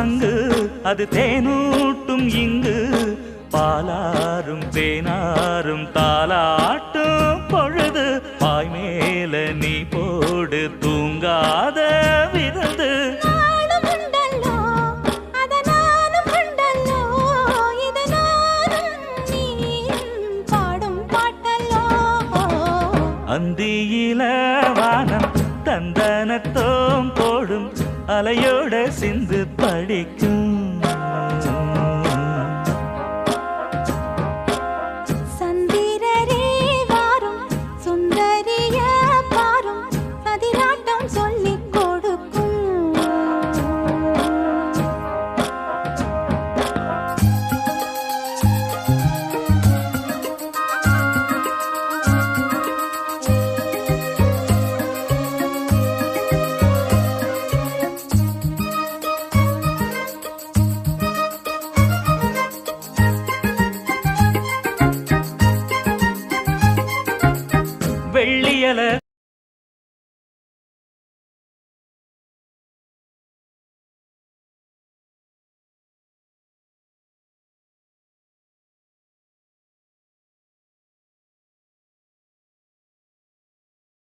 சங்கு அது தேனூட்டும் இங்கு பாலாரும் தேனாரும் தாலாட்டும் பொழுது பாய் மேல நீ போடு தூங்காத விருந்து அந்தியில வானம் தந்தனத்தோம் போடும் அலையோட சிந்து படிக்கும்